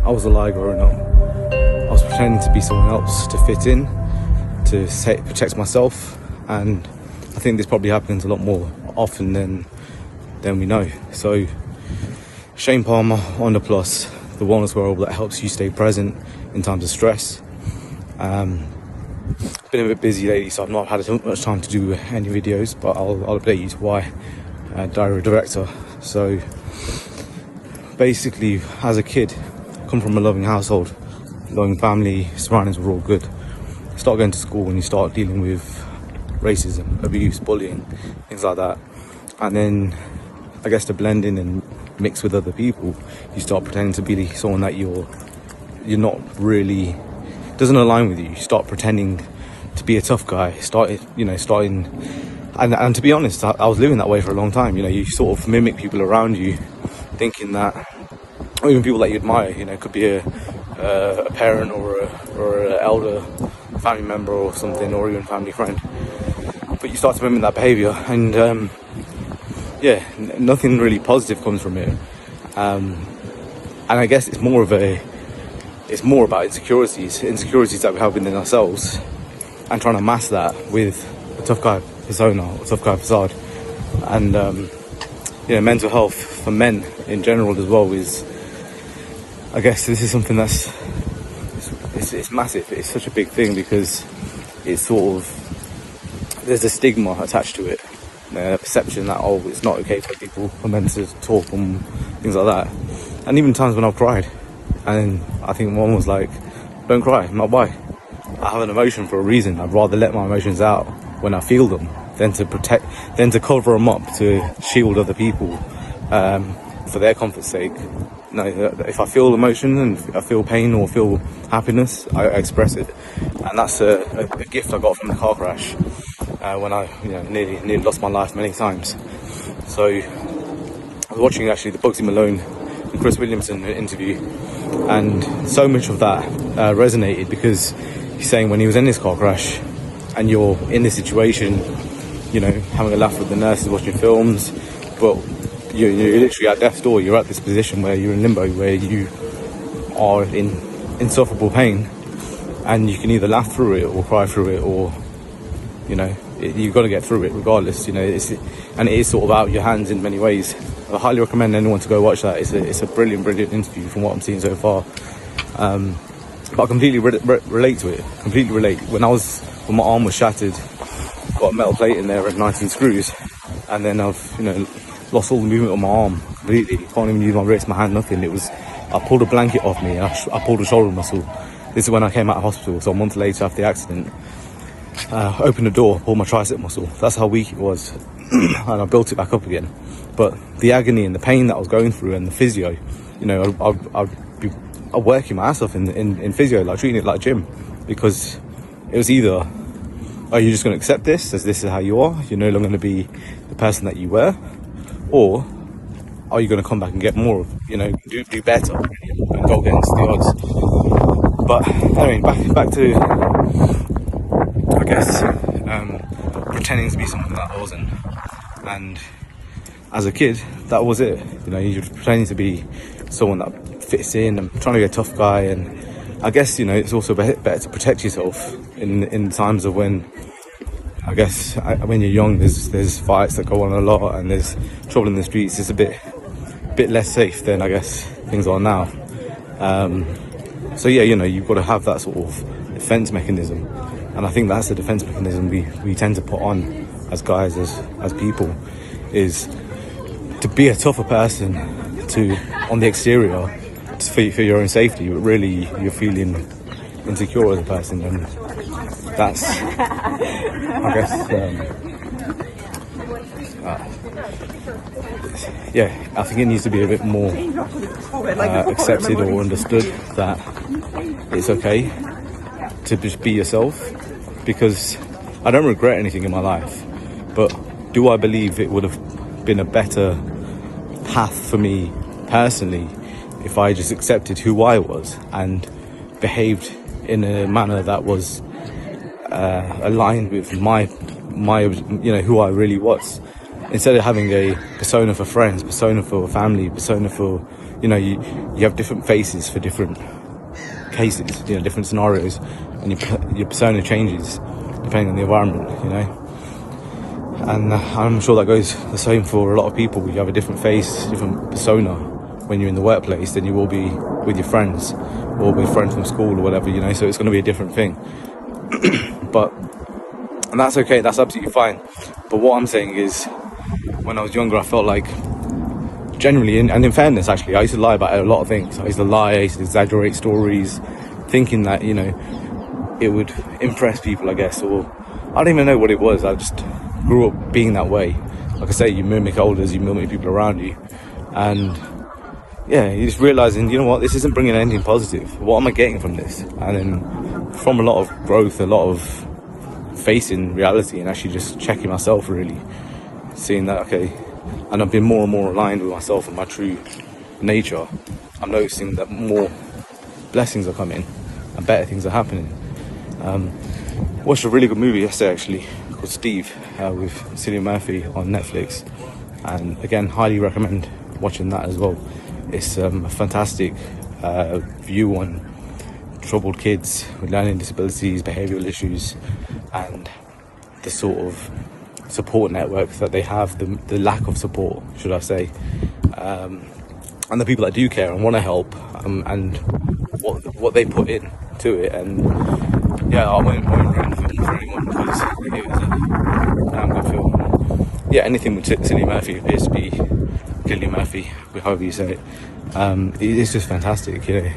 I was a lie growing up. I was pretending to be someone else to fit in, to protect myself, and I think this probably happens a lot more often than we know. So Shane Palmer, ONDA Plus, the wellness wearable that helps you stay present in times of stress. Been a bit busy lately, so I've not had much time to do any videos, but I'll update you to why. Diary director. So basically, as a kid, I come from a loving household, loving family, surroundings were all good. You start going to school and you start dealing with racism, abuse, bullying, things like that. And then I guess to blend in and mix with other people, you start pretending to be someone that you're not really, doesn't align with you. You start pretending to be a tough guy, and to be honest, I was living that way for a long time. You sort of mimic people around you, thinking that, or even people that you admire, it could be a parent or an elder family member or something, or even family friend. But you start to mimic that behaviour, and nothing really positive comes from it. And I guess it's more about insecurities that we have within ourselves, and trying to mask that with a tough guy persona, a tough guy facade. And mental health for men in general as well is, I guess this is something that's it's massive. It's such a big thing because it's sort of, there's a stigma attached to it, a perception that it's not okay for people, for men to talk and things like that. And even times when I've cried, and I think one was like, don't cry. I'm like, why? I have an emotion for a reason. I'd rather let my emotions out when I feel them than to cover them up, to shield other people for their comfort's sake. If I feel emotion and I feel pain or feel happiness, I express it. And that's a gift I got from the car crash when I nearly lost my life many times. So I was watching actually the Bugsy Malone and Chris Williamson interview, and so much of that resonated, because he's saying when he was in this car crash and you're in this situation, having a laugh with the nurses, watching films, but you're literally at death's door. You're at this position where you're in limbo, where you are in insufferable pain, and you can either laugh through it or cry through it, or you've got to get through it regardless. And it is sort of out of your hands in many ways. I highly recommend anyone to go watch that. It's a brilliant interview from what I'm seeing so far. But I completely relate to it. Completely relate. When my arm was shattered, got a metal plate in there and 19 screws, and then I've lost all the movement of my arm completely. Can't even use my wrist, my hand, nothing. I pulled a blanket off me, and I pulled a shoulder muscle. This is when I came out of hospital. So a month later after the accident, opened the door, pulled my tricep muscle. That's how weak it was, and I built it back up again. But the agony and the pain that I was going through, and the physio, I'd be working my ass off in physio, like treating it like gym, because it was either, are you just going to accept this as this is how you are, you're no longer going to be the person that you were, or are you going to come back and get more, do better and go against the odds. But anyway, back to, I guess, pretending to be something that I wasn't. And as a kid, that was it. You're pretending to be someone that fits in and trying to be a tough guy. And I guess, it's also better to protect yourself in times of when, I guess, when you're young, there's fights that go on a lot, and there's trouble in the streets. It's a bit less safe than, I guess, things are now. So yeah, you've got to have that sort of defense mechanism. And I think that's the defense mechanism we tend to put on as guys, as people, is to be a tougher person on the exterior for your own safety, but really you're feeling insecure as a person. And that's, I guess, I think it needs to be a bit more accepted or understood that it's okay to just be yourself, because I don't regret anything in my life, but do I believe it would have been a better path for me personally if I just accepted who I was and behaved in a manner that was aligned with my who I really was, instead of having a persona for friends, persona for family, persona for you know, you have different faces for different cases, you know, different scenarios, and your persona changes depending on the environment, you know. And I'm sure that goes the same for a lot of people. You have a different face, different persona when you're in the workplace than you will be with your friends or with friends from school or whatever, you know. So it's going to be a different thing. And that's okay, that's absolutely fine. But what I'm saying is, when I was younger, I felt like, generally, and in fairness actually, I used to lie about a lot of things. I used to exaggerate stories, thinking that, you know, it would impress people, I guess, or I don't even know what it was. I just grew up being that way. Like I say, you mimic elders, you mimic people around you, and yeah, you're just realising, you know what, this isn't bringing anything positive. What am I getting from this? And then from a lot of growth, a lot of facing reality and actually just checking myself, really seeing that, okay, and I've been more and more aligned with myself and my true nature. I'm noticing that more blessings are coming and better things are happening. Watched a really good movie yesterday actually called Steve with Cillian Murphy on Netflix, and again, highly recommend watching that as well. It's a fantastic view on troubled kids with learning disabilities, behavioural issues, and the sort of support networks that they have, the lack of support, should I say, and the people that do care and want to help, and what they put in to it. And yeah, I won't ruin the film for anyone because it was a damn good film. Yeah, anything with Cillian Murphy appears to be Cillian Murphy, however you say it. It's just fantastic, you know,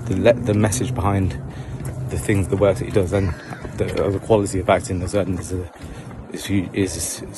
the message behind the things, the work that he does, and the quality of acting is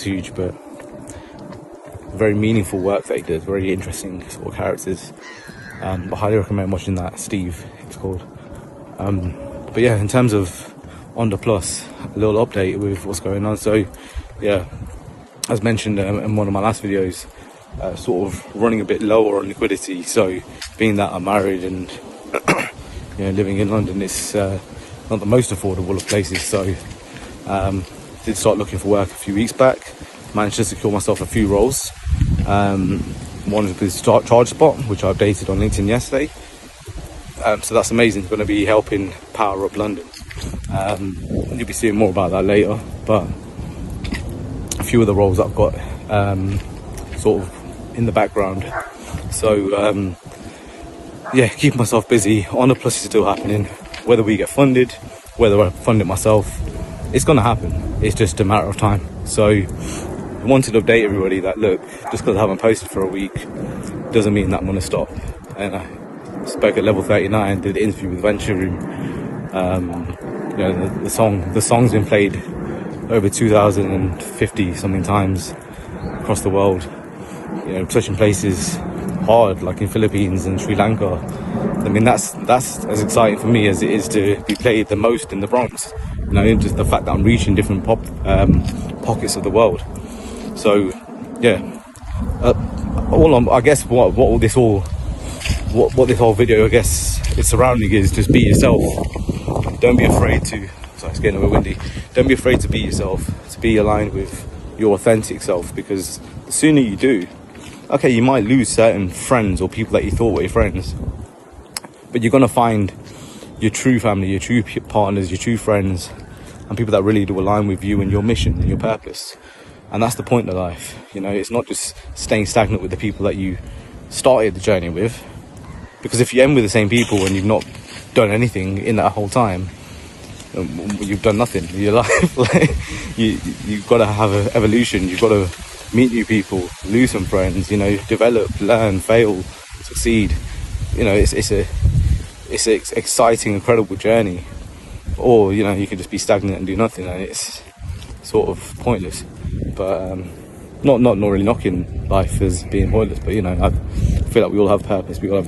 huge, but very meaningful work that he does, very interesting sort of characters. I highly recommend watching that. Steve, it's called. But yeah, in terms of ONDA Plus, a little update with what's going on. So yeah, as mentioned in one of my last videos, sort of running a bit lower on liquidity. So being that I'm married and you know, living in London, it's not the most affordable of places. So did start looking for work a few weeks back. Managed to secure myself a few roles. One is with Charge Spot, which I updated on LinkedIn yesterday. So that's amazing. Going to be helping power up London. You'll be seeing more about that later. But a few of the roles I've got sort of in the background. So yeah, keep myself busy. ONDA Plus is still happening. Whether we get funded, whether I fund it myself, it's going to happen. It's just a matter of time. So I wanted to update everybody that, look, just because I haven't posted for a week doesn't mean that I'm going to stop. And I spoke at level 39, did an interview with Venture Room. You know, the song's been played over 2,050 something times across the world. You know, touching places hard, like in Philippines and Sri Lanka. I mean, that's as exciting for me as it is to be played the most in the Bronx. You know, just the fact that I'm reaching different pockets of the world. So yeah, I guess what this whole video, I guess, is surrounding is just be yourself. Don't be afraid to. Sorry, it's getting a bit windy. Don't be afraid to be yourself. To be aligned with your authentic self, because the sooner you do, okay, you might lose certain friends or people that you thought were your friends, but you're gonna find your true family, your true partners, your true friends, and people that really do align with you and your mission and your purpose. And that's the point of life. You know, it's not just staying stagnant with the people that you started the journey with, because if you end with the same people and you've not done anything in that whole time, you've done nothing in your life. Like, you've got to have an evolution. You've got to meet new people, lose some friends, you know, develop, learn, fail, succeed. You know, it's an exciting, incredible journey. Or, you know, you can just be stagnant and do nothing, and it's sort of pointless. But not really knocking life as being pointless, but, you know, I feel like we all have purpose. We all have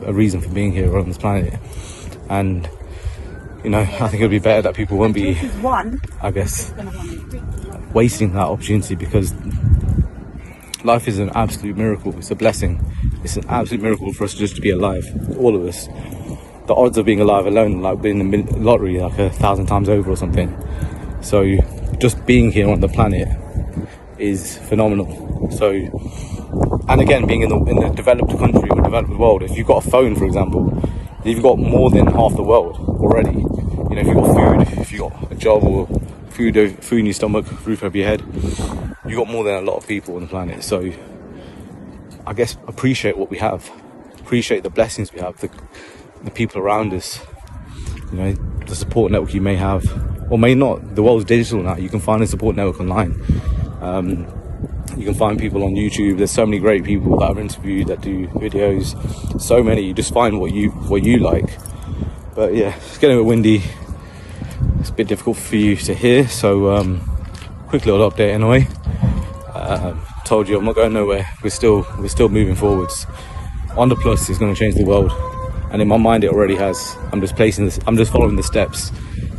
a reason for being here on this planet. And, you know, I think it would be better that people won't be, I guess, wasting that opportunity, because life is an absolute miracle. It's a blessing. It's an absolute miracle for us just to be alive, all of us. The odds of being alive alone, like winning the lottery like 1,000 times over or something. So just being here on the planet is phenomenal. So and again, being in the developed country or developed world, if you've got a phone, for example, you've got more than half the world already. You know, if you've got food, if you've got a job or food in your stomach, roof over your head, you've got more than a lot of people on the planet. So I guess appreciate what we have, appreciate the blessings we have, the people around us, you know, the support network you may have or may not. The world's digital now. You can find a support network online. You can find people on YouTube. There's so many great people that I've interviewed that do videos. So many. You just find what you like. But yeah, it's getting a bit windy. It's a bit difficult for you to hear. So quick little update anyway. Told you I'm not going nowhere. We're still moving forwards. ONDA Plus is going to change the world, and in my mind it already has. I'm just following the steps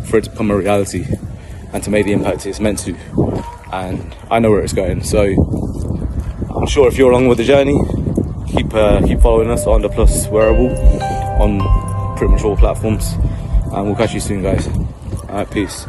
for it to become a reality and to make the impact it's meant to. And I know where it's going. So I'm sure if you're along with the journey, keep following us on ONDA Plus Wearable on pretty much all platforms. And we'll catch you soon, guys. Alright, peace.